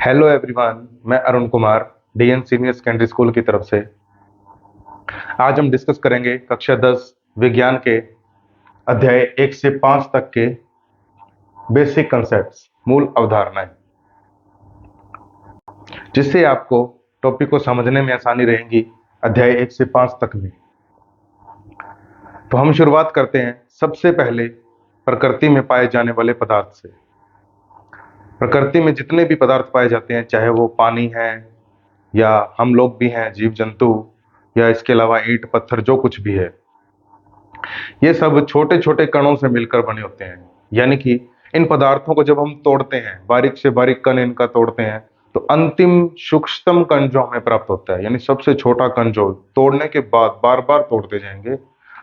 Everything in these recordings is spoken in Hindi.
हेलो एवरीवन, मैं Arun Kumar DN senior secondary school की तरफ से। आज हम डिस्कस करेंगे कक्षा 10 विज्ञान के अध्याय 1 से 5 तक के बेसिक कंसेप्ट्स, मूल अवधारणाएं, जिससे आपको टॉपिक को समझने में आसानी रहेगी अध्याय 1 से 5 तक में। तो हम शुरुआत करते हैं सबसे पहले प्रकृति में पाए जाने वाले पदार्थ से। प्रकृति में जितने भी पदार्थ पाए जाते हैं, चाहे वो पानी है या हम लोग भी हैं, जीव जंतु, या इसके अलावा ईंट पत्थर जो कुछ भी है, ये सब छोटे छोटे कणों से मिलकर बने होते हैं। यानी कि इन पदार्थों को जब हम तोड़ते हैं, बारीक से बारीक कण इनका तोड़ते हैं, तो अंतिम सूक्ष्मतम कण जो हमें प्राप्त होता है, यानी सबसे छोटा कण जो तोड़ने के बाद बार बार तोड़ते जाएंगे,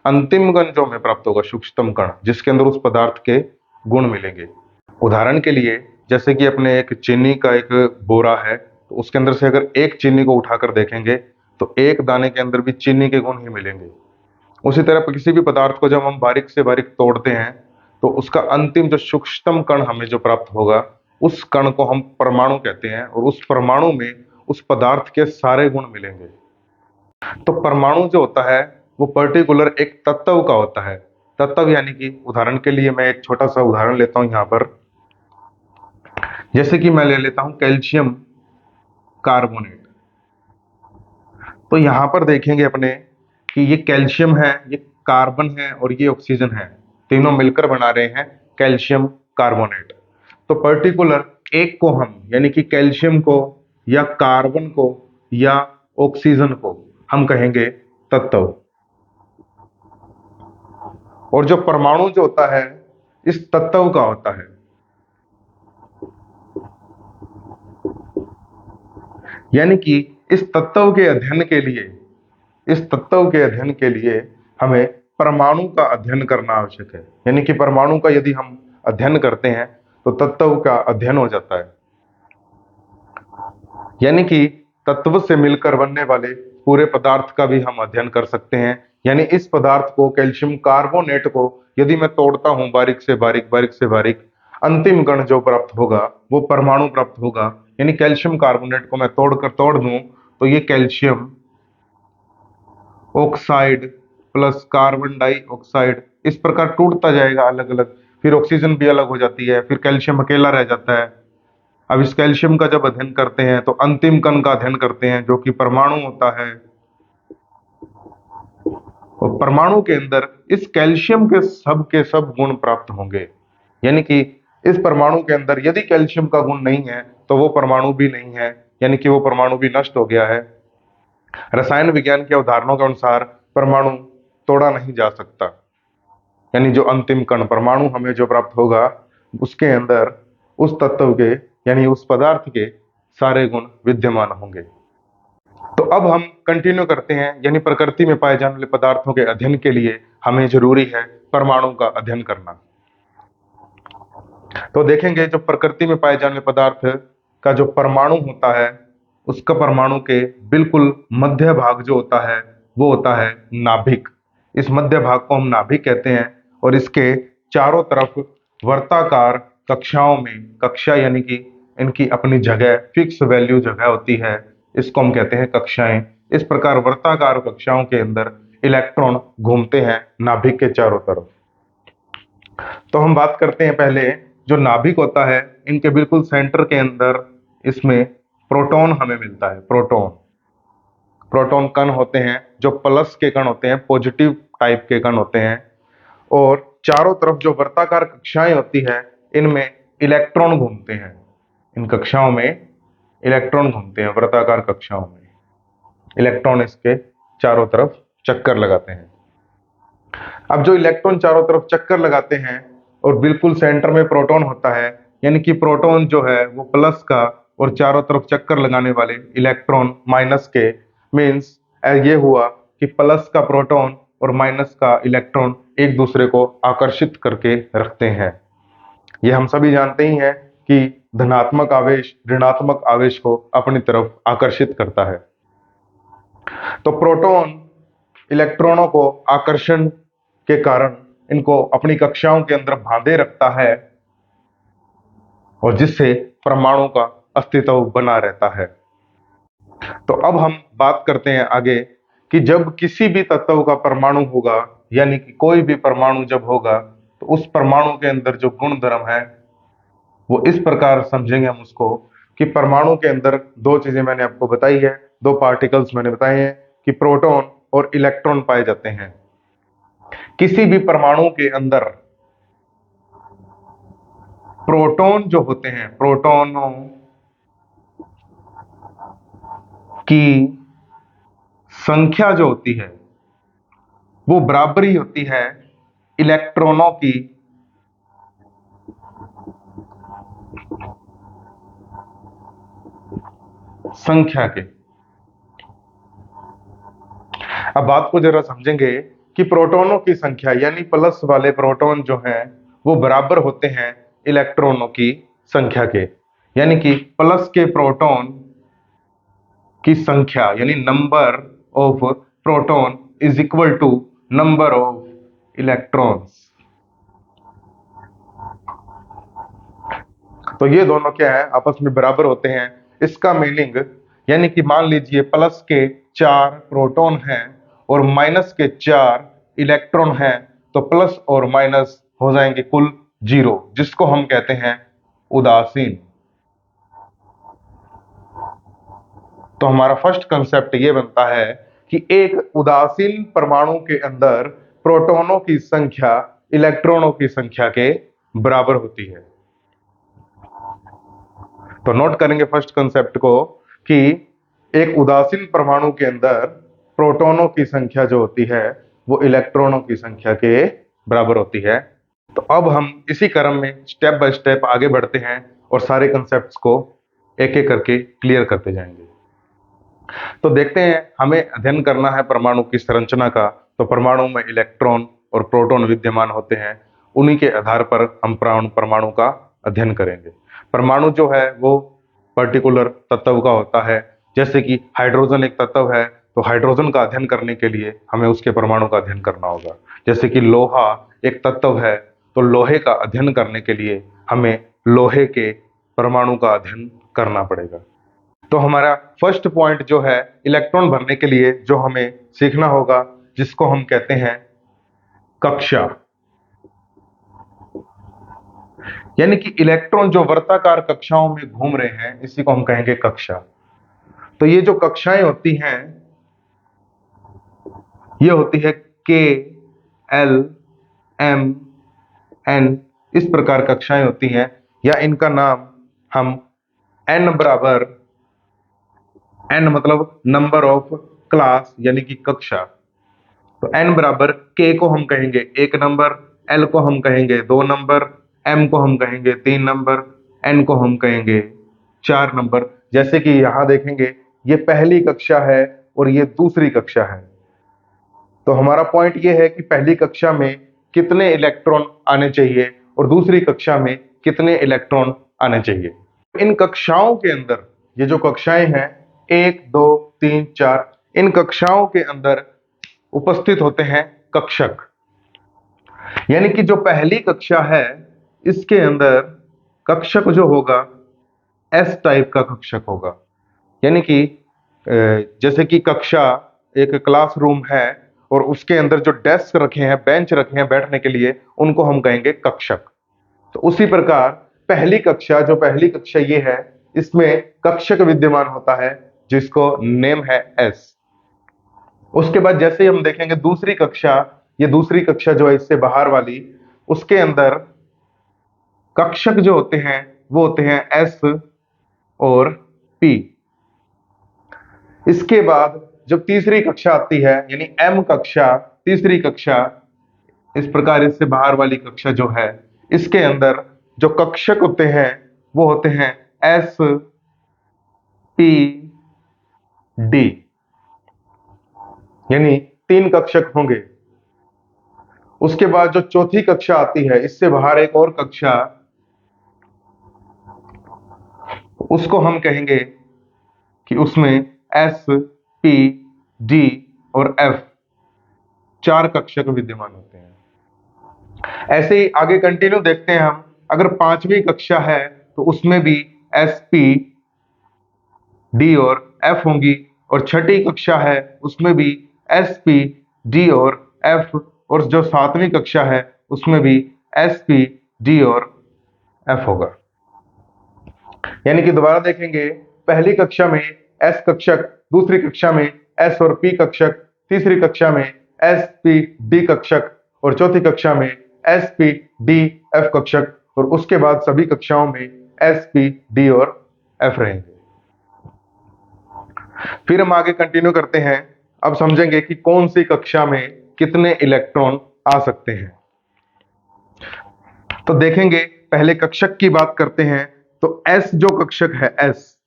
अंतिम कण जो हमें प्राप्त होगा, सूक्ष्मतम कण, जिसके अंदर उस पदार्थ के गुण मिलेंगे। उदाहरण के लिए, जैसे कि अपने एक चीनी का एक बोरा है, तो उसके अंदर से अगर एक चीनी को उठाकर देखेंगे तो एक दाने के अंदर भी चीनी के गुण ही मिलेंगे। उसी तरह किसी भी पदार्थ को जब हम बारीक से बारीक तोड़ते हैं, तो उसका अंतिम जो सूक्ष्मतम कण हमें जो प्राप्त होगा, उस कण को हम परमाणु कहते हैं, और उस परमाणु में उस पदार्थ के सारे गुण मिलेंगे। तो परमाणु जो होता है वो पर्टिकुलर एक तत्व का होता है। तत्व यानी कि, उदाहरण के लिए मैं एक छोटा सा उदाहरण लेता हूं यहाँ पर। जैसे कि मैं ले लेता हूं कैल्शियम कार्बोनेट। तो यहां पर देखेंगे अपने कि ये कैल्शियम है, ये कार्बन है और ये ऑक्सीजन है, तीनों मिलकर बना रहे हैं कैल्शियम कार्बोनेट। तो पर्टिकुलर एक को हम, यानी कि कैल्शियम को या कार्बन को या ऑक्सीजन को हम कहेंगे तत्व। और जो परमाणु जो होता है इस तत्व का होता है। यानी कि इस तत्व के अध्ययन के लिए, इस तत्व के अध्ययन के लिए हमें परमाणु का अध्ययन करना आवश्यक है। यानी कि परमाणु का यदि हम अध्ययन करते हैं तो तत्व का अध्ययन हो जाता है। यानी कि तत्व से मिलकर बनने वाले पूरे पदार्थ का भी हम अध्ययन कर सकते हैं। यानी इस पदार्थ को, कैल्शियम कार्बोनेट को, यदि मैं तोड़ता हूं बारीक से बारीक, बारीक से बारीक, अंतिम कण जो प्राप्त होगा वो परमाणु प्राप्त होगा। यानी कैल्शियम कार्बोनेट को मैं तोड़ दूं तो ये calcium oxide plus carbon dioxide इस प्रकार टूटता जाएगा अलग अलग। फिर ऑक्सीजन भी अलग हो जाती है, फिर कैल्शियम अकेला रह जाता है। अब इस कैल्शियम का जब अध्ययन करते हैं तो अंतिम कण का अध्ययन करते हैं, जो कि परमाणु होता है। और परमाणु के अंदर इस कैल्शियम के सब गुण प्राप्त होंगे। यानी कि इस परमाणु के अंदर यदि कैल्शियम का गुण नहीं है तो वो परमाणु भी नहीं है, यानी कि वो परमाणु भी नष्ट हो गया है। रसायन विज्ञान की अवधारणाओं के अनुसार परमाणु तोड़ा नहीं जा सकता। यानी जो अंतिम कण परमाणु हमें जो प्राप्त होगा, उसके अंदर उस तत्व के, यानी उस पदार्थ के सारे गुण विद्यमान होंगे। तो अब हम कंटिन्यू करते हैं। यानी प्रकृति में पाए जाने वाले पदार्थों के अध्ययन के लिए हमें जरूरी है परमाणु का अध्ययन करना। तो देखेंगे जो प्रकृति में पाए जाने वाले पदार्थ का जो परमाणु होता है, उसका परमाणु के बिल्कुल मध्य भाग जो होता है वो होता है नाभिक। इस मध्य भाग को हम नाभिक कहते हैं। और इसके चारों तरफ वर्ताकार कक्षाओं में, कक्षा यानी कि इनकी अपनी जगह, फिक्स वैल्यू जगह होती है, इसको हम कहते हैं कक्षाएं। इस प्रकार वर्ताकार कक्षाओं के अंदर इलेक्ट्रॉन घूमते हैं नाभिक के चारों तरफ। तो हम बात करते हैं पहले, जो नाभिक होता है इनके बिल्कुल सेंटर के अंदर इसमें प्रोटॉन हमें मिलता है। प्रोटॉन कण होते हैं जो प्लस के कण होते हैं, पॉजिटिव टाइप के कण होते हैं। और चारों तरफ जो वर्ताकार कक्षाएं होती है इनमें इलेक्ट्रॉन घूमते हैं। इन कक्षाओं में इलेक्ट्रॉन घूमते हैं, वर्ताकार कक्षाओं में इलेक्ट्रॉन इसके चारों तरफ चक्कर लगाते हैं। अब जो इलेक्ट्रॉन चारों तरफ चक्कर लगाते हैं और बिल्कुल सेंटर में प्रोटॉन होता है, यानी कि प्रोटॉन जो है वो प्लस का और चारों तरफ चक्कर लगाने वाले इलेक्ट्रॉन माइनस के, मीन्स ये हुआ कि प्लस का प्रोटॉन और माइनस का इलेक्ट्रॉन एक दूसरे को आकर्षित करके रखते हैं। ये हम सभी जानते ही हैं कि धनात्मक आवेश ऋणात्मक आवेश को अपनी तरफ आकर्षित करता है। तो प्रोटॉन इलेक्ट्रॉनों को आकर्षण के कारण इनको अपनी कक्षाओं के अंदर बांधे रखता है, और जिससे परमाणु का अस्तित्व बना रहता है। तो अब हम बात करते हैं आगे कि जब किसी भी तत्व का परमाणु होगा, यानी कि कोई भी परमाणु जब होगा, तो उस परमाणु के अंदर जो गुण धर्म है वो इस प्रकार समझेंगे हम उसको कि परमाणु के अंदर दो चीजें मैंने आपको बताई है, दो पार्टिकल्स मैंने बताए हैं कि प्रोटॉन और इलेक्ट्रॉन पाए जाते हैं। किसी भी परमाणु के अंदर प्रोटॉन जो होते हैं, प्रोटॉनों की संख्या जो होती है वो बराबर ही होती है इलेक्ट्रॉनों की संख्या के। अब बात को जरा समझेंगे कि प्रोटॉनों की संख्या यानी प्लस वाले प्रोटॉन जो हैं वो बराबर होते हैं इलेक्ट्रॉनों की संख्या के, यानी कि प्लस के प्रोटॉन की संख्या यानी number of proton is equal to number of electrons. तो ये दोनों क्या है, आपस में बराबर होते हैं। इसका मीनिंग यानी कि मान लीजिए प्लस के 4 प्रोटॉन हैं और माइनस के 4 इलेक्ट्रॉन हैं, तो प्लस और माइनस हो जाएंगे कुल 0, जिसको हम कहते हैं उदासीन। तो हमारा फर्स्ट कंसेप्ट ये बनता है कि एक उदासीन परमाणु के अंदर प्रोटॉनों की संख्या इलेक्ट्रॉनों की संख्या के बराबर होती है। तो नोट करेंगे फर्स्ट कंसेप्ट को कि एक उदासीन परमाणु के अंदर प्रोटॉनों की संख्या जो होती है वो इलेक्ट्रॉनों की संख्या के बराबर होती है। तो अब हम इसी क्रम में स्टेप बाय स्टेप आगे बढ़ते हैं और सारे कंसेप्ट्स को एक एक करके क्लियर करते जाएंगे। तो देखते हैं, हमें अध्ययन करना है परमाणु की संरचना का। तो परमाणु में इलेक्ट्रॉन और प्रोटॉन विद्यमान होते हैं, उन्हीं के आधार पर हम परमाणु का अध्ययन करेंगे। परमाणु जो है वो पर्टिकुलर तत्व का होता है। जैसे कि हाइड्रोजन एक तत्व है, तो हाइड्रोजन का अध्ययन करने के लिए हमें उसके परमाणु का अध्ययन करना होगा। जैसे कि लोहा एक तत्व है, तो लोहे का अध्ययन करने के लिए हमें लोहे के परमाणु का अध्ययन करना पड़ेगा। तो हमारा फर्स्ट पॉइंट जो है इलेक्ट्रॉन भरने के लिए जो हमें सीखना होगा, जिसको हम कहते हैं कक्षा, यानी कि इलेक्ट्रॉन जो वर्ताकार कक्षाओं में घूम रहे हैं, इसी को हम कहेंगे कक्षा। तो ये जो कक्षाएं होती हैं ये होती है के, एल, एम, एन, इस प्रकार कक्षाएं होती हैं, या इनका नाम हम एन बराबर, एन मतलब नंबर ऑफ क्लास यानी कि कक्षा। तो एन बराबर के को हम कहेंगे 1 नंबर, एल को हम कहेंगे 2 नंबर, एम को हम कहेंगे 3 नंबर, एन को हम कहेंगे 4 नंबर। जैसे कि यहां देखेंगे ये पहली कक्षा है और ये दूसरी कक्षा है। तो हमारा पॉइंट ये है कि पहली कक्षा में कितने इलेक्ट्रॉन आने चाहिए और दूसरी कक्षा में कितने इलेक्ट्रॉन आने चाहिए। इन कक्षाओं के अंदर ये जो कक्षाएं हैं 1, 2, 3, 4, इन कक्षाओं के अंदर उपस्थित होते हैं कक्षक। यानी कि जो पहली कक्षा है इसके अंदर कक्षक जो होगा एस टाइप का कक्षक होगा। यानी कि जैसे कि कक्षा एक क्लासरूम है और उसके अंदर जो डेस्क रखे हैं, बेंच रखे हैं बैठने के लिए, उनको हम कहेंगे कक्षक। तो उसी प्रकार पहली कक्षा, जो पहली कक्षा ये है, इसमें कक्षक विद्यमान होता है जिसको नेम है एस। उसके बाद जैसे ही हम देखेंगे दूसरी कक्षा, ये दूसरी कक्षा जो है इससे बाहर वाली, उसके अंदर कक्षक जो होते हैं वो होते हैं एस और पी। इसके बाद जब तीसरी कक्षा आती है यानी एम कक्षा, तीसरी कक्षा, इस प्रकार इससे बाहर वाली कक्षा जो है, इसके अंदर जो कक्षक होते हैं वो होते हैं एस, पी, डी, यानी 3 कक्षक होंगे। उसके बाद जो चौथी कक्षा आती है, इससे बाहर एक और कक्षा, उसको हम कहेंगे कि उसमें एस, पी, डी और एफ 4 कक्षक विद्यमान होते हैं। ऐसे ही आगे कंटिन्यू देखते हैं हम। अगर 5वीं कक्षा है तो उसमें भी एस, पी, डी और एफ होंगी, और छठी कक्षा है उसमें भी एस पी डी और एफ, और जो सातवीं कक्षा है उसमें भी एस पी डी और एफ होगा। यानी कि दोबारा देखेंगे, पहली कक्षा में एस कक्षक, दूसरी कक्षा में एस और पी कक्षक, तीसरी कक्षा में एस पी डी कक्षक, और चौथी कक्षा में एस पी डी एफ कक्षक, और उसके बाद सभी कक्षाओं में एस पी डी और एफ रहेंगे। फिर हम आगे कंटिन्यू करते हैं। अब समझेंगे कि कौन सी कक्षा में कितने इलेक्ट्रॉन आ सकते हैं। तो देखेंगे, पहले कक्षक की बात करते हैं। तो एस जो कक्षक है एस,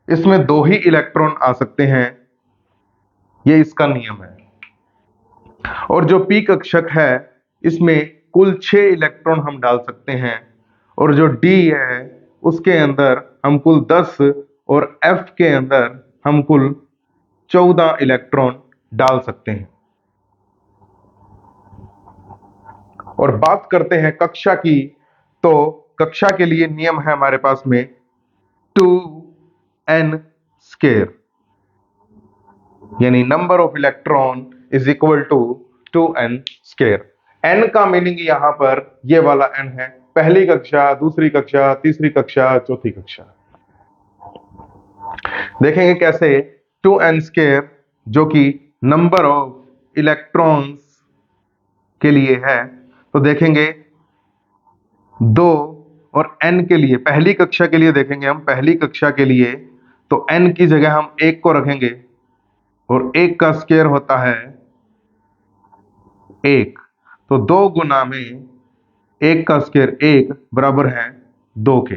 इसमें 2 ही इलेक्ट्रॉन आ सकते हैं, ये इसका नियम है। और जो पी कक्षक है इसमें कुल 6 इलेक्ट्रॉन हम डाल सकते हैं, और जो डी है उसके अंदर हम कुल 10, और एफ के अंदर हम कुल 14 इलेक्ट्रॉन डाल सकते हैं। और बात करते हैं कक्षा की, तो कक्षा के लिए नियम है हमारे पास में 2n स्क्वायर, यानी number of electron is equal to 2n square. n का मीनिंग यहां पर ये वाला n है, पहली कक्षा, दूसरी कक्षा, तीसरी कक्षा, चौथी कक्षा। देखेंगे कैसे, 2n स्क्वायर जो कि नंबर ऑफ इलेक्ट्रॉन्स के लिए है, तो देखेंगे 2 और n के लिए, पहली कक्षा के लिए देखेंगे हम, पहली कक्षा के लिए तो n की जगह हम 1 को रखेंगे, और 1 का स्क्वायर होता है 1, तो 2 गुना में 1 का स्क्वायर 1 बराबर है 2 के।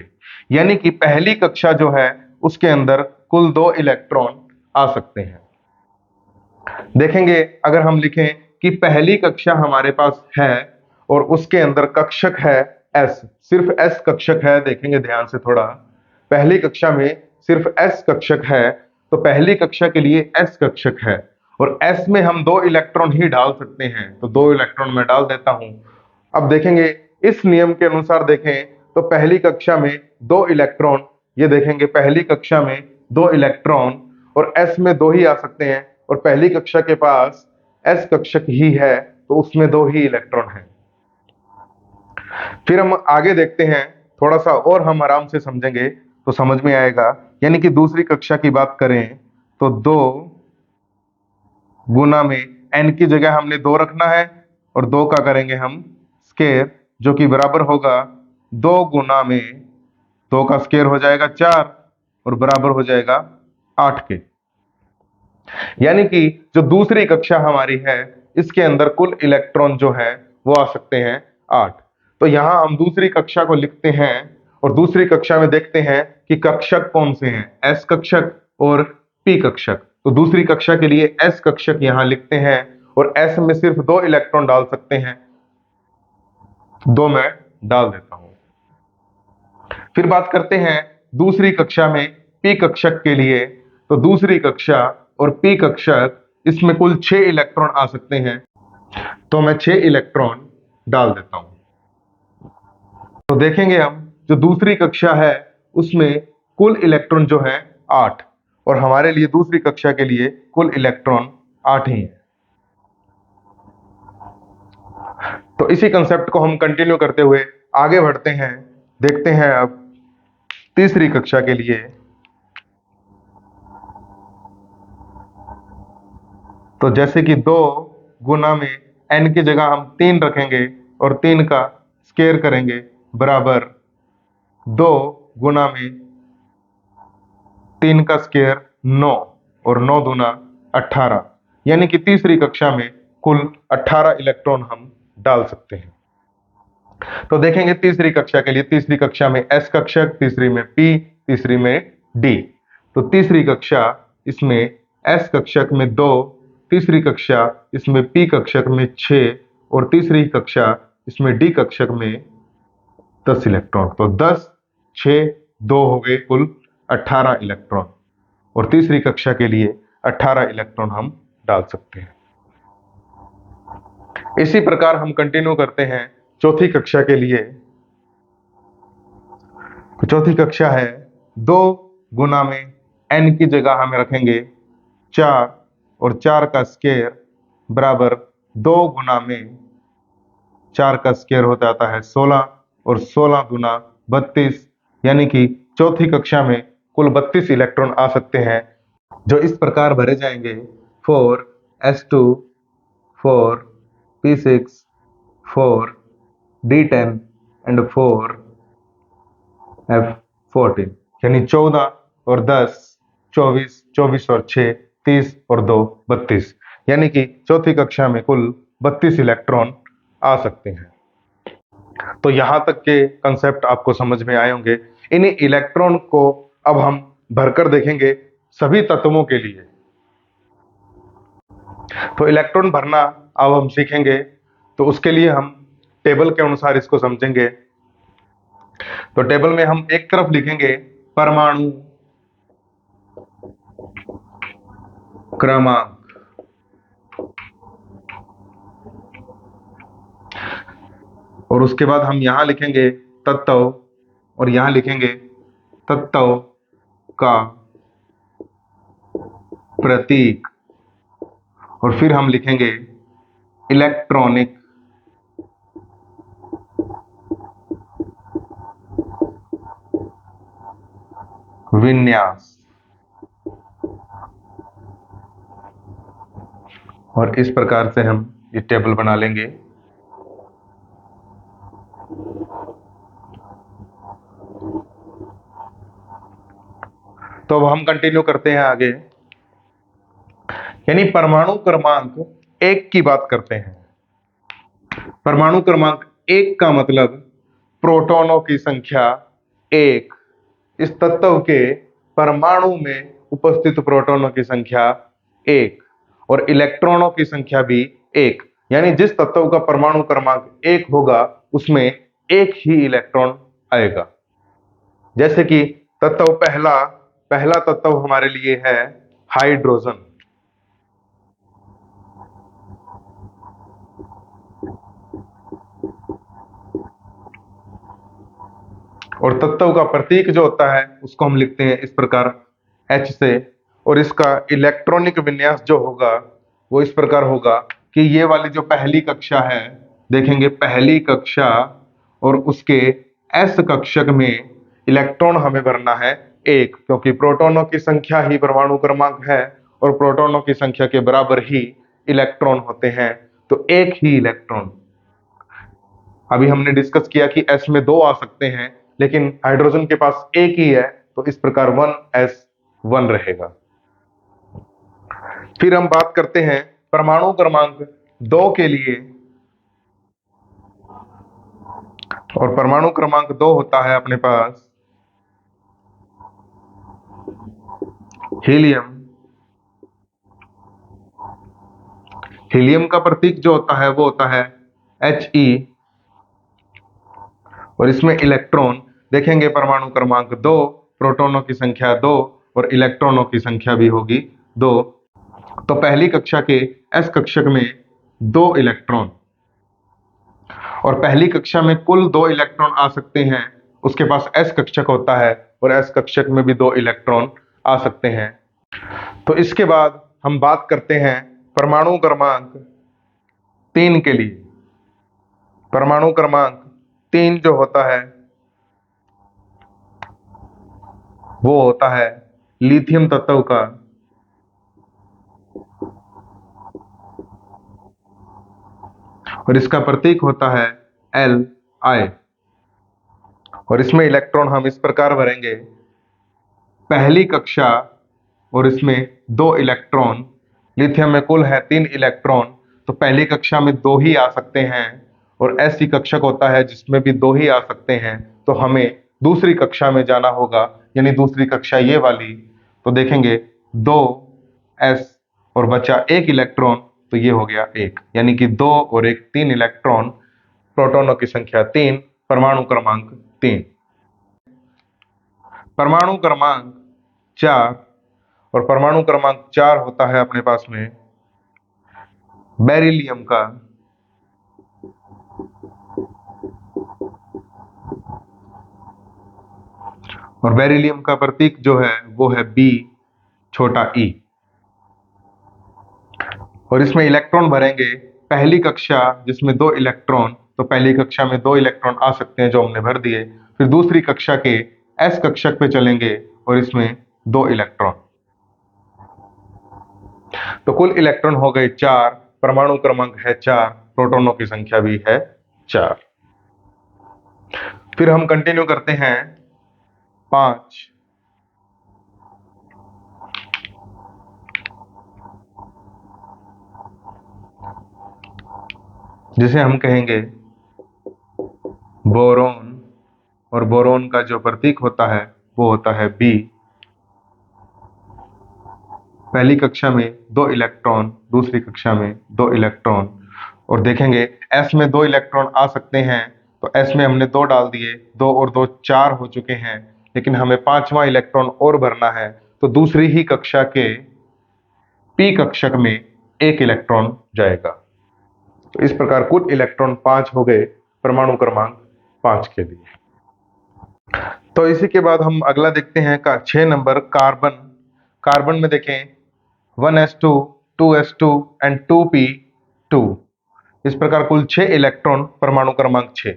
यानी कि पहली कक्षा जो है उसके अंदर कुल 2 इलेक्ट्रॉन आ सकते हैं। देखेंगे अगर हम लिखें कि पहली कक्षा हमारे पास है और उसके अंदर कक्षक है एस, सिर्फ एस कक्षक है, देखेंगे ध्यान से थोड़ा, पहली कक्षा में सिर्फ एस कक्षक है, तो पहली कक्षा के लिए एस कक्षक है, और एस में हम 2 इलेक्ट्रॉन ही डाल सकते हैं, तो 2 इलेक्ट्रॉन मैं डाल देता हूं। अब देखेंगे इस नियम के अनुसार देखें तो पहली कक्षा में 2 इलेक्ट्रॉन, ये देखेंगे पहली कक्षा में 2 इलेक्ट्रॉन, और एस में 2 ही आ सकते हैं, और पहली कक्षा के पास एस कक्षक ही है तो उसमें 2 ही इलेक्ट्रॉन हैं। फिर हम आगे देखते हैं, थोड़ा सा और हम आराम से समझेंगे तो समझ में आएगा। यानी कि दूसरी कक्षा की बात करें तो 2 गुना में n की जगह हमने 2 रखना है, और 2 का करेंगे हम स्क्वायर, जो कि बराबर होगा 2 गुना में 2 का स्क्वायर हो जाएगा 4, और बराबर हो जाएगा 8 के। यानी कि जो दूसरी कक्षा हमारी है इसके अंदर कुल इलेक्ट्रॉन जो है वो आ सकते हैं 8। तो यहां हम दूसरी कक्षा को लिखते हैं, और दूसरी कक्षा में देखते हैं कि कक्षक कौन से हैं, एस कक्षक और पी कक्षक। तो दूसरी कक्षा के लिए एस कक्षक यहां लिखते हैं, और एस में सिर्फ 2 इलेक्ट्रॉन डाल सकते हैं, 2 मैं डाल देता हूं। फिर बात करते हैं दूसरी कक्षा में पी कक्षक के लिए। तो दूसरी कक्षा और पी कक्षक, इसमें कुल 6 इलेक्ट्रॉन आ सकते हैं, तो मैं 6 इलेक्ट्रॉन डाल देता हूं। तो देखेंगे हम, जो दूसरी कक्षा है उसमें कुल इलेक्ट्रॉन जो है 8, और हमारे लिए दूसरी कक्षा के लिए कुल इलेक्ट्रॉन 8 ही है। तो इसी कंसेप्ट को हम कंटिन्यू करते हुए आगे बढ़ते हैं। देखते हैं अब तीसरी कक्षा के लिए। तो जैसे कि 2 गुना में n की जगह हम 3 रखेंगे, और 3 का स्क्वायर करेंगे, बराबर 2 गुना में 3 का स्क्वायर 9, और 9 दूना 18। यानी कि तीसरी कक्षा में कुल 18 इलेक्ट्रॉन हम डाल सकते हैं। तो देखेंगे तीसरी कक्षा के लिए, तीसरी कक्षा में एस कक्षक, तीसरी में पी, तीसरी में डी। तो तीसरी कक्षा इसमें एस कक्षक में 2, तीसरी कक्षा इसमें पी कक्षक में 6, और तीसरी कक्षा इसमें डी कक्षक में 10 इलेक्ट्रॉन। तो 10, 6, 2 हो गए कुल 18 इलेक्ट्रॉन, और तीसरी कक्षा के लिए 18 इलेक्ट्रॉन हम डाल सकते हैं। इसी प्रकार हम कंटिन्यू करते हैं चौथी कक्षा के लिए। तो चौथी कक्षा है 2 गुना में n की जगह हम रखेंगे 4 और 4 का स्क्वायर बराबर 2 गुना में 4 का स्क्वायर हो जाता है 16 और 16 गुना 32, यानी कि चौथी कक्षा में कुल 32 इलेक्ट्रॉन आ सकते हैं, जो इस प्रकार भरे जाएंगे 4s2 4p6 4d10 and 4f14, यानी 14 और 10 24, 24 और 6 30 और 2 32, यानी कि चौथी कक्षा में कुल 32 इलेक्ट्रॉन आ सकते हैं। तो यहां तक के कंसेप्ट आपको समझ में आए होंगे। इन इलेक्ट्रॉन को अब हम भरकर देखेंगे सभी तत्वों के लिए। तो इलेक्ट्रॉन भरना अब हम सीखेंगे, तो उसके लिए हम टेबल के अनुसार इसको समझेंगे। तो टेबल में हम एक तरफ लिखेंगे परमाणु क्रमांक, और उसके बाद हम यहां लिखेंगे तत्व, और यहां लिखेंगे तत्व का प्रतीक, और फिर हम लिखेंगे इलेक्ट्रॉनिक विन्यास, और इस प्रकार से हम ये टेबल बना लेंगे। तो अब हम कंटिन्यू करते हैं आगे, यानी परमाणु क्रमांक 1 की बात करते हैं। परमाणु क्रमांक 1 का मतलब प्रोटॉनों की संख्या 1, इस तत्व के परमाणु में उपस्थित प्रोटॉनों की संख्या 1 और इलेक्ट्रॉनों की संख्या भी 1, यानी जिस तत्व का परमाणु क्रमांक 1 होगा उसमें एक ही इलेक्ट्रॉन आएगा। जैसे कि तत्व पहला तत्व हमारे लिए है हाइड्रोजन, और तत्व का प्रतीक जो होता है उसको हम लिखते हैं इस प्रकार H से, और इसका इलेक्ट्रॉनिक विन्यास जो होगा वो इस प्रकार होगा कि ये वाली जो पहली कक्षा है, देखेंगे पहली कक्षा और उसके S कक्षक में इलेक्ट्रॉन हमें भरना है 1, क्योंकि प्रोटॉनों की संख्या ही परमाणु क्रमांक है और प्रोटॉनों की संख्या के बराबर ही इलेक्ट्रॉन होते हैं, तो एक ही इलेक्ट्रॉन। अभी हमने डिस्कस किया कि S में 2 आ सकते हैं, लेकिन हाइड्रोजन के पास एक ही है, तो इस प्रकार 1s1 रहेगा। फिर हम बात करते हैं परमाणु क्रमांक 2 के लिए, और परमाणु क्रमांक 2 होता है अपने पास हीलियम। हीलियम का प्रतीक जो होता है वो होता है He, और इसमें इलेक्ट्रॉन देखेंगे परमाणु क्रमांक 2, प्रोटॉनों की संख्या 2 और इलेक्ट्रॉनों की संख्या भी होगी 2। तो पहली कक्षा के S कक्षक में 2 इलेक्ट्रॉन, और पहली कक्षा में कुल 2 इलेक्ट्रॉन आ सकते हैं, उसके पास S कक्षक होता है और S कक्षक में भी 2 इलेक्ट्रॉन आ सकते हैं। तो इसके बाद हम बात करते हैं परमाणु क्रमांक 3 के लिए। परमाणु क्रमांक 3 जो होता है वो होता है लिथियम तत्व का और इसका प्रतीक होता है Li, और इसमें इलेक्ट्रॉन हम इस प्रकार भरेंगे पहली कक्षा और इसमें 2 इलेक्ट्रॉन, लिथियम में कुल है 3 इलेक्ट्रॉन, तो पहली कक्षा में 2 ही आ सकते हैं और ऐसी कक्षक होता है जिसमें भी 2 ही आ सकते हैं, तो हमें दूसरी कक्षा में जाना होगा, यानी दूसरी कक्षा ये वाली। तो देखेंगे 2s और बचा 1 इलेक्ट्रॉन, तो ये हो गया 1, यानी कि 2 और 1 3 इलेक्ट्रॉन, प्रोटॉनों की संख्या 3, परमाणु क्रमांक 3। परमाणु क्रमांक 4, और परमाणु क्रमांक 4 होता है अपने पास में बेरिलियम का, और बेरिलियम का प्रतीक जो है वो है B, छोटा ई। और इसमें इलेक्ट्रॉन भरेंगे पहली कक्षा जिसमें 2 इलेक्ट्रॉन, तो पहली कक्षा में 2 इलेक्ट्रॉन आ सकते हैं जो हमने भर दिए। फिर दूसरी कक्षा के एस कक्षक पे चलेंगे और इसमें 2 इलेक्ट्रॉन, तो कुल इलेक्ट्रॉन हो गए 4, परमाणु क्रमांक है 4, प्रोटॉनों की संख्या भी है 4। फिर हम कंटिन्यू करते हैं 5। जिसे हम कहेंगे बोरोन, और बोरोन का जो प्रतीक होता है वो होता है बी। पहली कक्षा में 2 इलेक्ट्रॉन, दूसरी कक्षा में 2 इलेक्ट्रॉन। और देखेंगे एस में 2 इलेक्ट्रॉन आ सकते हैं, तो एस में हमने 2 डाल दिए, 2 और 2 4 हो चुके हैं, लेकिन हमें 5वां इलेक्ट्रॉन और भरना है, तो दूसरी ही कक्षा के पी कक्षक में 1 इलेक्ट्रॉन जाएगा। तो इस प्रकार कुल इलेक्ट्रॉन 5 हो गए परमाणु क्रमांक 5 के लिए। तो इसी के बाद हम अगला देखते हैं का 6 नंबर कार्बन। कार्बन में देखें 1s2, 2s2 एंड 2p2। इस प्रकार कुल 6 इलेक्ट्रॉन परमाणु क्रमांक 6।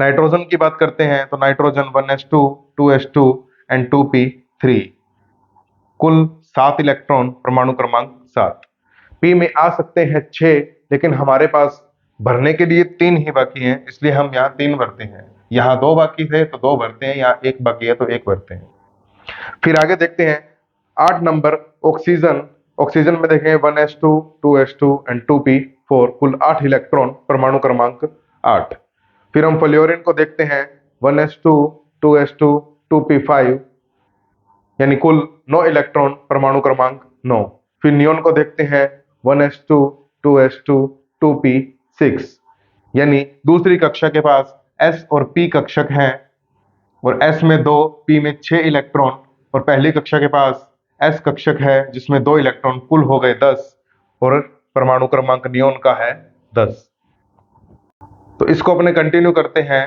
नाइट्रोजन की बात करते हैं तो nitrogen 1s2, 2s2 and 2p3। कुल 7 इलेक्ट्रॉन परमाणु क्रमांक 7। पी में आ सकते हैं 6, लेकिन हमारे पास भरने के लिए 3 ही बाकी हैं, इसलिए हम यहाँ 3 भरते हैं। यहाँ 2 बाकी है तो 2 भरते हैं, यहाँ 1 बाकी है तो 1 भरते हैं। फिर आगे देखते हैं 8 नंबर ऑक्सीजन। ऑक्सीजन में देखें 1s2, 2s2 एंड 2p4। कुल 8 इलेक्ट्रॉन परमाणु क्रमांक 8। फिर हम फ्लोरीन को देखते हैं 1s2, 2s2, 2p5, यानी कुल 9 इलेक्ट्रॉन परमाणु क्रमांक 9। फिर नियोन को देखते हैं 1s2, 2s2, 2p6, यानी दूसरी कक्षा के पास s और p कक्षक हैं, और s में 2, p में 6 इलेक्ट्रॉन, और पहली कक्षा के पास s कक्षक है जिसमें 2 इलेक्ट्रॉन, कुल हो गए 10, और परमाणु क्रमांक नियोन का है 10। तो इसको अपने कंटिन्यू करते हैं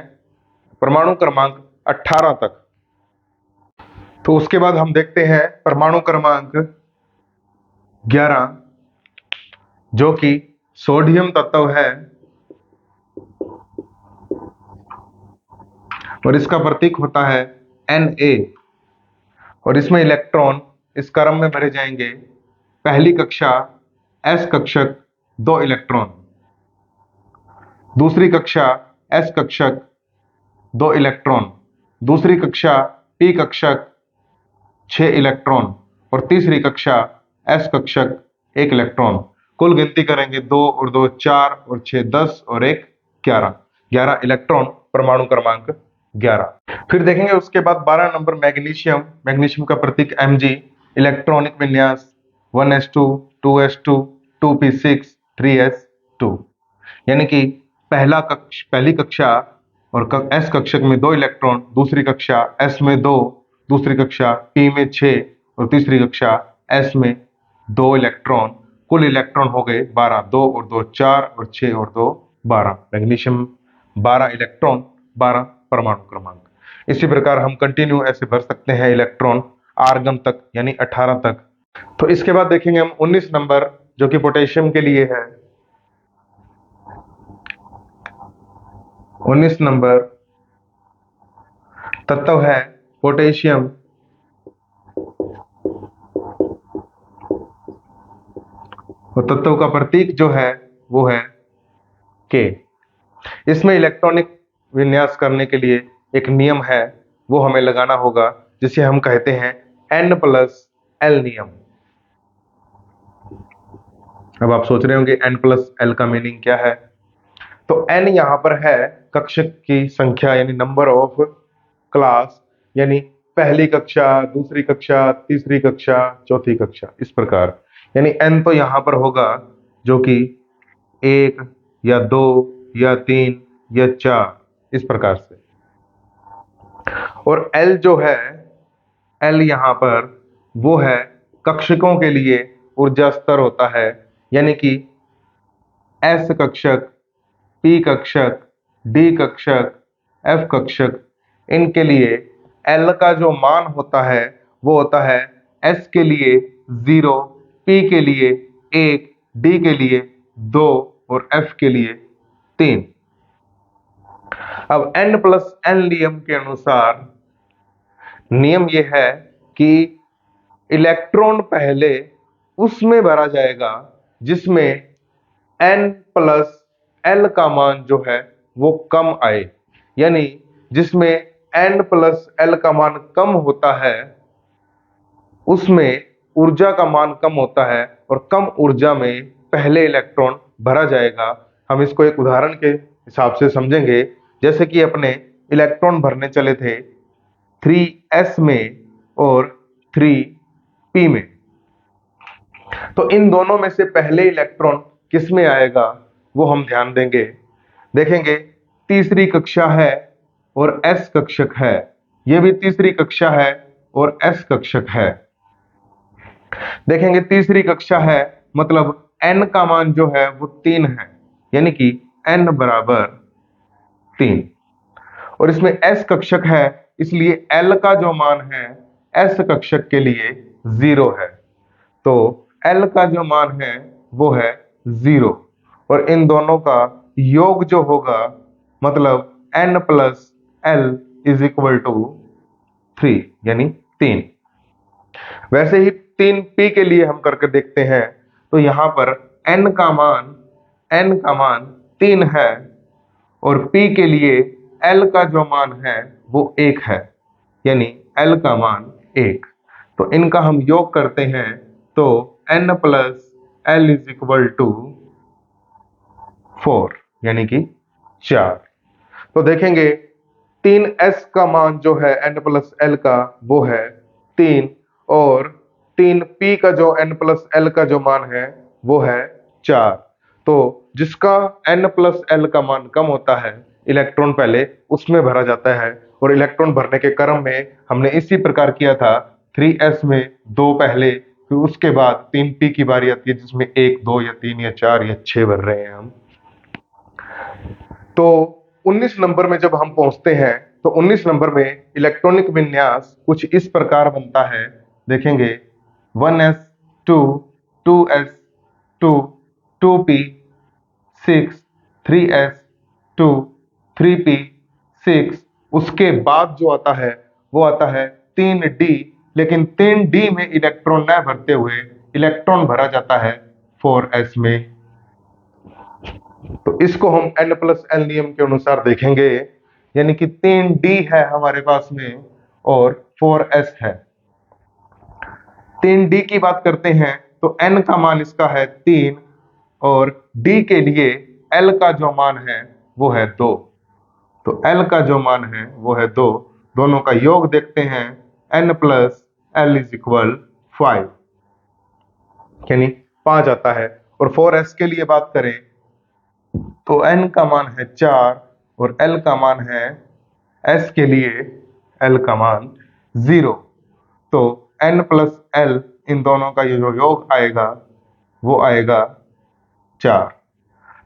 परमाणु क्रमांक 18 तक। तो उसके बाद हम देखते हैं परमाणु क्रमांक 11, जो कि सोडियम तत्व है, और इसका प्रतीक होता है Na। और इसमें इलेक्ट्रॉन इस क्रम में भरे जाएंगे। पहली कक्षा S कक्षक 2 इलेक्ट्रॉन, दूसरी कक्षा S कक्षक 2 इलेक्ट्रॉन, दूसरी कक्षा P कक्षक 6 इलेक्ट्रॉन, और तीसरी कक्षा S कक्षक 1 इलेक्ट्रॉन। कुल गिनती करेंगे 2 और 2 4 और 6 10 और 1 11। 11 इलेक्ट्रॉन परमाणु क्रमांक 11। फिर देखेंगे उसके बाद 12 नंबर मैग्नीशियम। मैग्नीशियम का प्रतीक Mg। इलेक्ट्रॉनिक विन्यास 1s2, 2s2, 2p6, 3s2, यानी कि पहली कक्षा और S कक्षक में 2 इलेक्ट्रॉन, दूसरी कक्षा S में 2, दूसरी कक्षा P में 6, और तीसरी कक्षा S में 2 इलेक्ट्रॉन। कुल इलेक्ट्रॉन हो गए 12, 2 और 2 4 और 6 और 2 12। मैग्नीशियम 12 इलेक्ट्रॉन, 12 परमाणु क्रमांक। इसी प्रकार हम कंटिन्यू ऐसे भर सकते हैं इलेक्ट्रॉन आर्गन तक, यानी 18 तक। तो इसके बाद देखेंगे हम 19 नंबर, जो कि पोटेशियम के लिए है। 19 नंबर तत्व है पोटेशियम, और तत्व का प्रतीक जो है वो है K। इसमें इलेक्ट्रॉनिक विन्यास करने के लिए एक नियम है, वो हमें लगाना होगा, जिसे हम कहते हैं N+L नियम। अब आप सोच रहे होंगे N+L का मीनिंग क्या है। तो N यहाँ पर है कक्षक की संख्या, यानी नंबर ऑफ क्लास, यानी पहली कक्षा, दूसरी कक्षा, तीसरी कक्षा, चौथी कक्षा, इस प्रकार। यानी N तो यहाँ पर होगा जो कि 1 या 2 या 3 या 4, इस प्रकार से। और L जो है, L यहाँ पर वो है कक्षकों के लिए ऊर्जा स्तर होता है, यानी कि S कक्षक, P कक्षक, D कक्षक, F कक्षक, इनके लिए L का जो मान होता है वो होता है S के लिए 0, P के लिए 1, D के लिए 2 और F के लिए 3। अब n+n नियम के अनुसार नियम यह है कि इलेक्ट्रॉन पहले उसमें भरा जाएगा जिसमें n+l का मान जो है वो कम आए, यानी जिसमें n+l का मान कम होता है उसमें ऊर्जा का मान कम होता है और कम ऊर्जा में पहले इलेक्ट्रॉन भरा जाएगा। हम इसको एक उदाहरण के हिसाब से समझेंगे, जैसे कि अपने इलेक्ट्रॉन भरने चले थे 3s में और 3p में, तो इन दोनों में से पहले इलेक्ट्रॉन किस में आएगा वो हम ध्यान देंगे। देखेंगे तीसरी कक्षा है और s कक्षक है, ये भी तीसरी कक्षा है और s कक्षक है। देखेंगे तीसरी कक्षा है मतलब n का मान जो है वो 3 है, यानी कि n बराबर 3, और इसमें s कक्षक है इसलिए l का जो मान है s कक्षक के लिए 0 है, तो l का जो मान है वो है 0, और इन दोनों का योग जो होगा मतलब n+l = 3, यानी 3। वैसे ही 3p के लिए हम करके देखते हैं, तो यहाँ पर n का मान 3 है और p के लिए l का जो मान है वो 1 है, यानी l का मान 1। तो इनका हम योग करते हैं तो n+l = 4, यानी कि 4। तो देखेंगे 3s का मान जो है n+l का वो है 3, और 3p का जो n+l का जो मान है वो है 4। तो जिसका n+l का मान कम होता है इलेक्ट्रॉन पहले उसमें भरा जाता है, और इलेक्ट्रॉन भरने के क्रम में हमने इसी प्रकार किया था 3s में 2 पहले, फिर उसके बाद 3p की बारी आती है जिसमें 1, 2 या 3 या 4 या 6 भर रहे हैं हम। तो 19 नंबर में जब हम पहुंचते हैं तो 19 नंबर में इलेक्ट्रॉनिक विन्यास कुछ इस प्रकार बनता है। देखेंगे 1s 2 2s 2 2p 6 3s 2 3p 6, उसके बाद जो आता है वो आता है 3d, लेकिन 3d में इलेक्ट्रॉन न भरते हुए इलेक्ट्रॉन भरा जाता है 4s में। तो इसको हम n+l नियम के अनुसार देखेंगे, यानी कि 3d है हमारे पास में और 4s है। 3d की बात करते हैं तो n का मान इसका है 3 और d के लिए l का जो मान है वो है 2, तो l का जो मान है वो है 2, दोनों का योग देखते हैं n+l = 5, यानी 5 आता है। और 4s के लिए बात करें तो n का मान है 4 और l का मान है s के लिए l का मान 0, तो n+l इन दोनों का ये जो योग आएगा वो आएगा 4।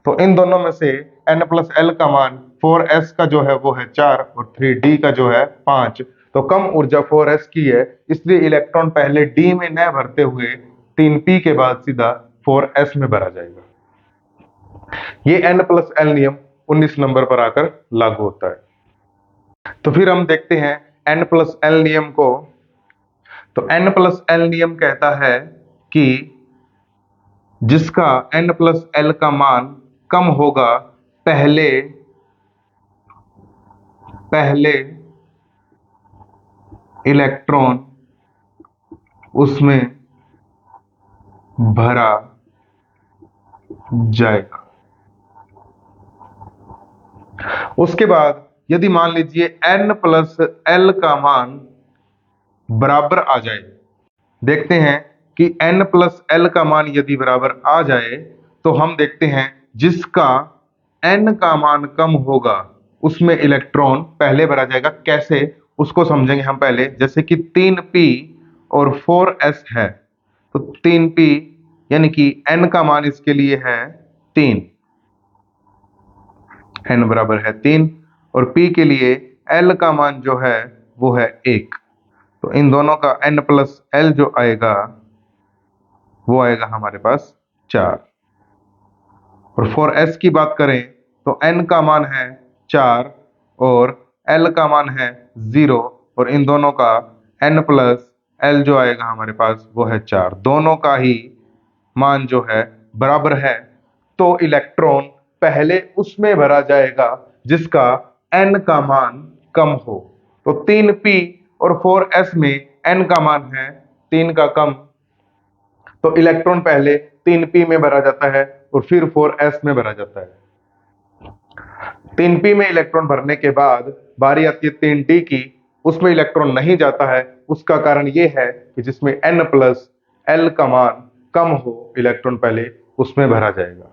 तो इन दोनों में से n+l का मान 4s का जो है वो है 4 और 3d का जो है 5, तो कम ऊर्जा 4s की है इसलिए इलेक्ट्रॉन पहले d में न भरते हुए 3p के बाद सीधा 4s में भरा जाएगा। ये n+l नियम 19 नंबर पर आकर लागू होता है। तो फिर हम देखते हैं n+l नियम को। तो n+l नियम कहता है कि जिसका n+l का मान कम होगा पहले इलेक्ट्रॉन उसमें भरा जाएगा। उसके बाद यदि मान लीजिए n+l का मान बराबर आ जाए, देखते हैं कि n+l का मान यदि बराबर आ जाए तो हम देखते हैं जिसका n का मान कम होगा उसमें इलेक्ट्रॉन पहले भरा जाएगा। कैसे उसको समझेंगे हम पहले, जैसे कि 3p और 4s है, तो 3p यानी कि n का मान इसके लिए है 3, n बराबर है 3, और p के लिए l का मान जो है वो है 1, तो इन दोनों का n+l जो आएगा वो आएगा हमारे पास 4। और 4s की बात करें तो n का मान है 4 और l का मान है 0, और इन दोनों का n+l जो आएगा हमारे पास वो है 4। दोनों का ही मान जो है बराबर है, तो इलेक्ट्रॉन पहले उसमें भरा जाएगा जिसका n का मान कम हो। तो 3p और 4s में n का मान है 3 का कम, तो इलेक्ट्रॉन पहले 3p में भरा जाता है और फिर 4s में भरा जाता है। 3p में इलेक्ट्रॉन भरने के बाद बारी आती है 3d की, उसमें इलेक्ट्रॉन नहीं जाता है। उसका कारण ये है कि जिसमें n+l का मान कम हो, इलेक्ट्रॉन पहले उसमें भरा जाएगा।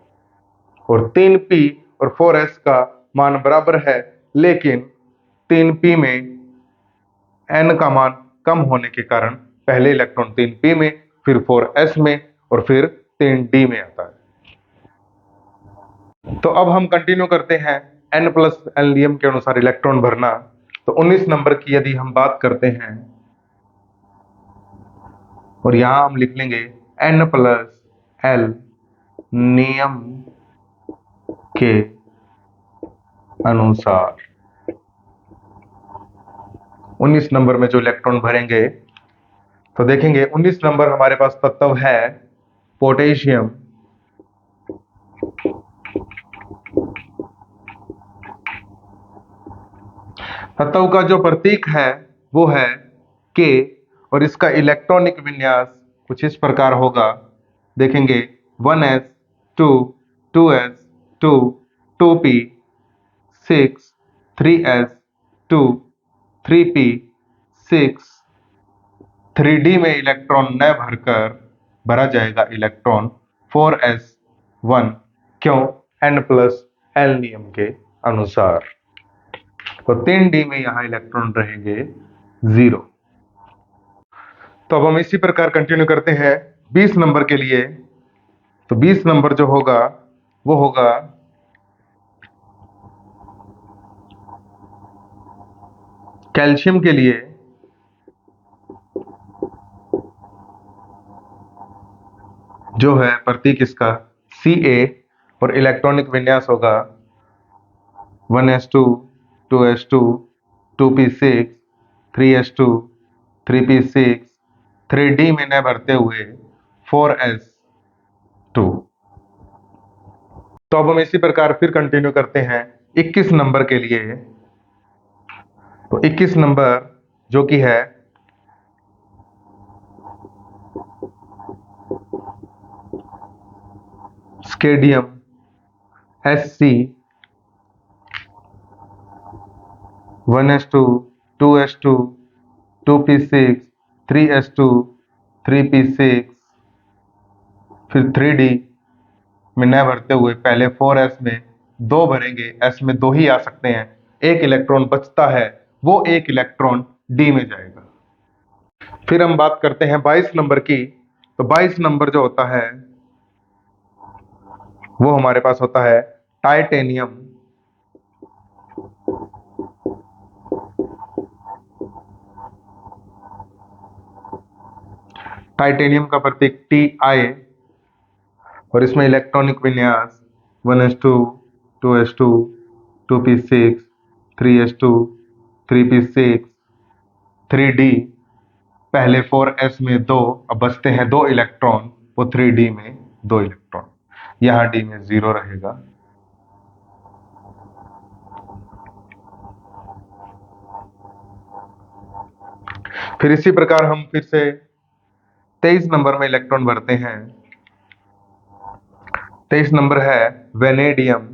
और 3p और 4s का मान बराबर है, लेकिन 3p में n का मान कम होने के कारण पहले इलेक्ट्रॉन 3p में, फिर 4s में और फिर 3d में आता है। तो अब हम कंटिन्यू करते हैं n+l नियम के अनुसार इलेक्ट्रॉन भरना। तो 19 नंबर की यदि हम बात करते हैं, और यहां हम लिख लेंगे n+l नियम के अनुसार 19 नंबर में जो इलेक्ट्रॉन भरेंगे, तो देखेंगे 19 नंबर हमारे पास तत्व है पोटेशियम। तत्व का जो प्रतीक है वो है K, और इसका इलेक्ट्रॉनिक विन्यास कुछ इस प्रकार होगा। देखेंगे 1s 2 2s 2 2p 6 3s 2 3p 6। 3d में इलेक्ट्रॉन न भरकर भरा जाएगा इलेक्ट्रॉन 4s1, क्यों? n+l नियम के अनुसार। तो 3d में यहां इलेक्ट्रॉन रहेंगे 0। तो अब हम इसी प्रकार कंटिन्यू करते हैं 20 नंबर के लिए। तो 20 नंबर जो होगा वो होगा कैल्शियम के लिए। जो है प्रतीक इसका Ca, और इलेक्ट्रॉनिक विन्यास होगा 1s2 2s2 2p6 3s2 3p6, 3d में न भरते हुए 4s2। तो अब हम इसी प्रकार फिर कंटिन्यू करते हैं 21 नंबर के लिए। तो 21 नंबर जो कि है स्केडियम Sc 1s2 2s2 2p6 3s2 3p6, फिर 3d में न भरते हुए पहले 4s में 2 भरेंगे। s में 2 ही आ सकते हैं, एक इलेक्ट्रॉन बचता है, वो एक इलेक्ट्रॉन d में जाएगा। फिर हम बात करते हैं 22 नंबर की। तो 22 नंबर जो होता है वो हमारे पास होता है टाइटेनियम। टाइटेनियम का प्रतीक Ti, और इसमें इलेक्ट्रॉनिक विन्यास 1s2 2s2 2p6 3s2 3p6 3d, पहले 4s में 2, अब बचते हैं 2 इलेक्ट्रॉन, वो 3d में 2 इलेक्ट्रॉन, यहाँ d में 0 रहेगा। फिर इसी प्रकार हम फिर से 23 नंबर में इलेक्ट्रॉन भरते हैं। 23 नंबर है वेनेडियम।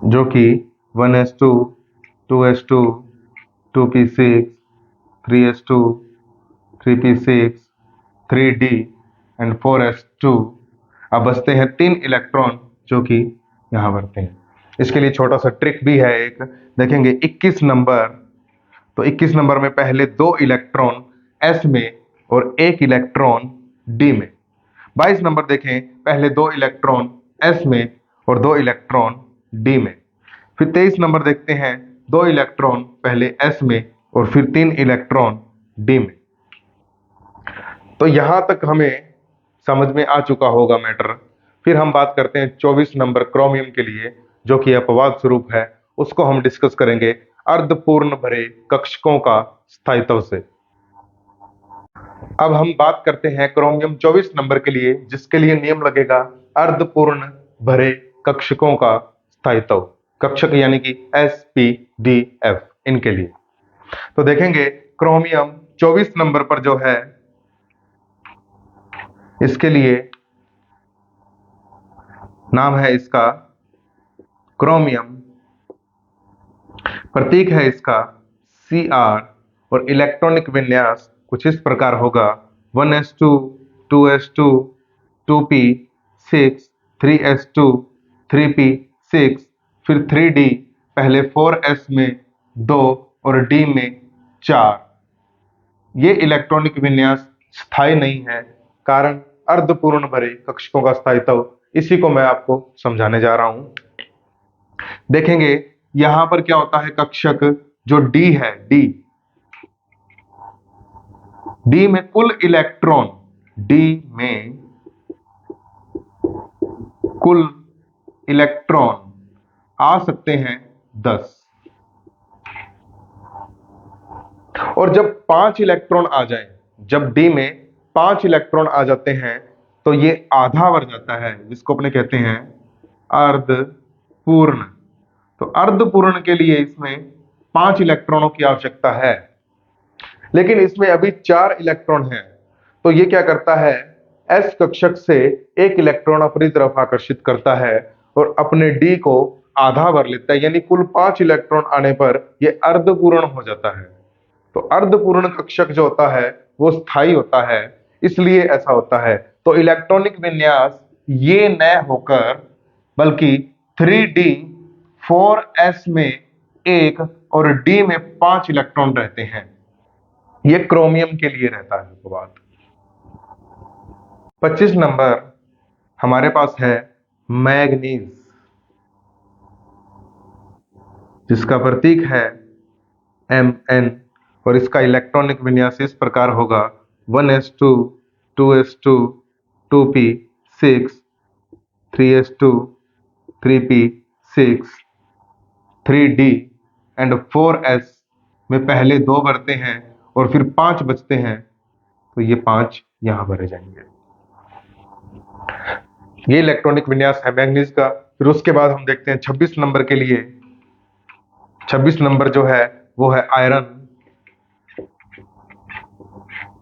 जो कि 1s2 2s2 2p6 3s2 3p6 3d and 4s2। अब बचते हैं 3 इलेक्ट्रॉन जो कि यहाँ भरते हैं। इसके लिए छोटा सा ट्रिक भी है एक, देखेंगे 21 नंबर। तो 21 नंबर में पहले 2 इलेक्ट्रॉन s में और 1 इलेक्ट्रॉन d में, 22 नंबर देखें, पहले 2 इलेक्ट्रॉन s में और 2 इलेक्ट्रॉन d में। फिर 23 नंबर देखते हैं, 2 इलेक्ट्रॉन पहले s में और फिर 3 इलेक्ट्रॉन d में। तो यहां तक हमें समझ में आ चुका होगा मैटर। फिर हम बात करते हैं 24 नंबर क्रोमियम के लिए, जो कि अपवाद स्वरूप है, उसको हम डिस्कस करेंगे अर्धपूर्ण भरे कक्षकों का स्थायित्व से। अब हम बात करते हैं क्रोमियम 24 नंबर के लिए, जिसके लिए नियम लगेगा अर्धपूर्ण भरे कक्षकों का स्थायित्व। कक्षक यानी कि SPDF इनके लिए। तो देखेंगे क्रोमियम 24 नंबर पर जो है, इसके लिए नाम है इसका क्रोमियम, प्रतीक है इसका Cr, और इलेक्ट्रॉनिक विन्यास कुछ इस प्रकार होगा 1s2 2s2 2p6 3s2 3p6, फिर 3d, पहले 4s में 2 और d में 4। ये इलेक्ट्रॉनिक विन्यास स्थायी नहीं है, कारण अर्धपूर्ण भरे कक्षकों का स्थायित्व। इसी को मैं आपको समझाने जा रहा हूं। देखेंगे यहां पर क्या होता है, कक्षक जो d है, d में कुल इलेक्ट्रॉन, d में कुल इलेक्ट्रॉन आ सकते हैं 10। और जब 5 इलेक्ट्रॉन आ जाएं, जब d में 5 इलेक्ट्रॉन आ जाते हैं, तो ये आधा भर जाता है, जिसको अपने कहते हैं अर्धपूर्ण। तो अर्धपूर्ण के लिए इसमें 5 इलेक्ट्रॉनों की आवश्यकता है, लेकिन इसमें अभी 4 इलेक्ट्रॉन हैं। तो ये क्या करता है, s कक्षक से एक इलेक्ट्रॉन अपनी तरफ आकर्षित करता है और अपने d को आधा भर लेता है, यानी कुल 5 इलेक्ट्रॉन आने पर ये अर्धपूर्ण हो जाता है। तो अर्धपूर्ण कक्षक जो होता है वो स्थायी होता है, इसलिए ऐसा होता है। तो इलेक्ट्रॉनिक विन्यास ये न होकर बल्कि 3d 4s में 1 और d में 5 इलेक्ट्रॉन रहते हैं। ये क्रोमियम के लिए रहता है अपवाद। 25 नंबर हमारे पास है मैग्नीज, जिसका प्रतीक है Mn, और इसका इलेक्ट्रॉनिक विन्यास इस प्रकार होगा 1s2 2s2 2p6 3s2 3p6 3d and 4s में पहले 2 भरते हैं और फिर 5 बचते हैं, तो ये 5 यहां भरे जाएंगे। ये इलेक्ट्रॉनिक विन्यास है मैग्नीज का। फिर उसके बाद हम देखते हैं 26 नंबर के लिए। 26 नंबर जो है वो है आयरन,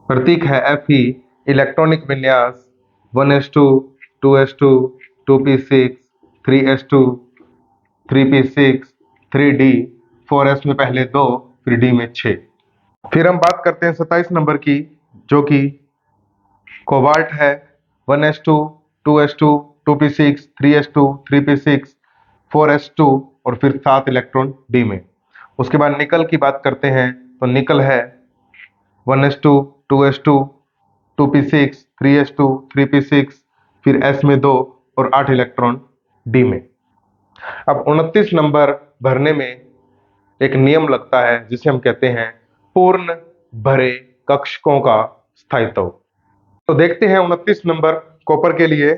प्रतीक है Fe, इलेक्ट्रॉनिक विन्यास 1s2 2s2 2p6 3s2 3p6 3d 4s में पहले 2 फिर d में 6। फिर हम बात करते हैं 27 नंबर की, जो कि कोबाल्ट है 1s2 2s2 2p6 3s2 3p6 4s2 और फिर 7 इलेक्ट्रॉन d में। उसके बाद निकल की बात करते हैं, तो निकल है 1s2 2s2 2p6 3s2 3p6 फिर s में 2 और 8 इलेक्ट्रॉन d में। अब 29 नंबर भरने में एक नियम लगता है, जिसे हम कहते हैं पूर्ण भरे कक्षकों का स्थायित्व। तो देखते हैं 29 नंबर कॉपर के लिए।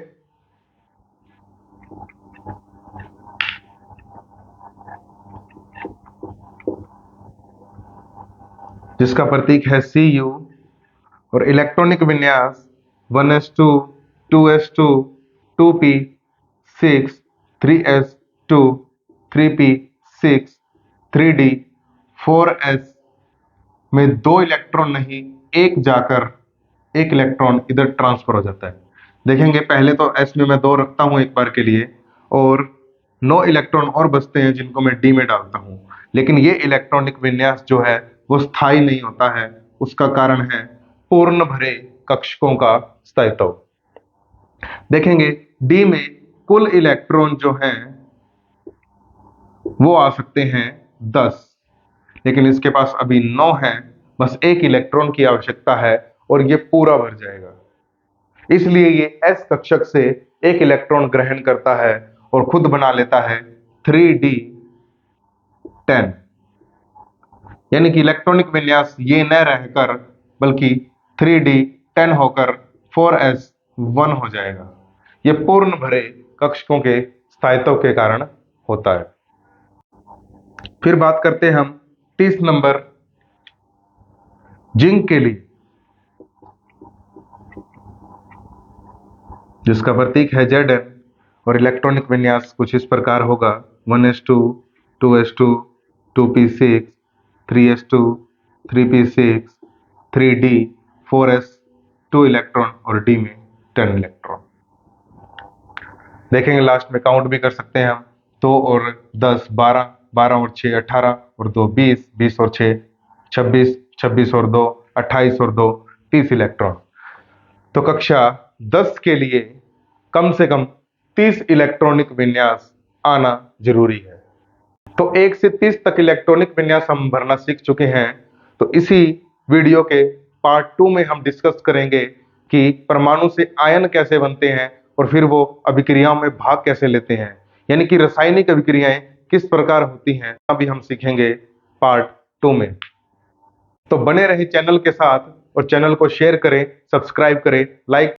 जिसका प्रतीक है Cu, और इलेक्ट्रॉनिक विन्यास 1s2 2s2 2p6 3s2 3p6 3d 4s में 2 इलेक्ट्रॉन नहीं, एक जाकर एक इलेक्ट्रॉन इधर ट्रांसफर हो जाता है। देखेंगे पहले तो s में मैं 2 रखता हूं एक बार के लिए, और 9 इलेक्ट्रॉन और बचते हैं जिनको मैं d में डालता हूं। लेकिन ये इलेक्ट्रॉनिक विन्यास जो है वो स्थायी नहीं होता है। उसका कारण है पूर्ण भरे कक्षकों का स्थायित्व। देखेंगे d में कुल इलेक्ट्रॉन जो हैं वो आ सकते हैं 10, लेकिन इसके पास अभी 9 है, बस एक इलेक्ट्रॉन की आवश्यकता है और ये पूरा भर जाएगा। इसलिए ये s कक्षक से एक इलेक्ट्रॉन ग्रहण करता है और खुद बना लेता है 3d10, यानी कि इलेक्ट्रॉनिक विन्यास ये न रहकर बल्कि 3d10 होकर 4s1 हो जाएगा। यह पूर्ण भरे कक्षकों के स्थायित्व के कारण होता है। फिर बात करते हैं हम 30 नंबर जिंक के लिए, जिसका प्रतीक है Zn और इलेक्ट्रॉनिक विन्यास कुछ इस प्रकार होगा 1s2 2s2 2p6 3s2 3p6 3d 4s 2 electron और d में 10 इलेक्ट्रॉन। देखेंगे लास्ट में काउंट भी कर सकते हैं हम, 2 और 10 12, 12 और 6 18 और 2 20, 20 और 6 26, 26 और 2 28 और 2 30 इलेक्ट्रॉन। तो कक्षा 10 के लिए कम से कम 30 इलेक्ट्रॉनिक विन्यास आना जरूरी है। तो 1 से 30 तक इलेक्ट्रॉनिक विन्यास हम भरना सीख चुके हैं। तो इसी वीडियो के पार्ट 2 में हम डिस्कस करेंगे कि परमाणु से आयन कैसे बनते हैं और फिर वो अभिक्रियाओं में भाग कैसे लेते हैं, यानी कि रासायनिक अभिक्रियाएं किस प्रकार होती हैं, अभी हम सीखेंगे पार्ट 2 में। तो बने रहे चैनल के साथ और चैनल को शेयर करें, सब्सक्राइब करें, लाइक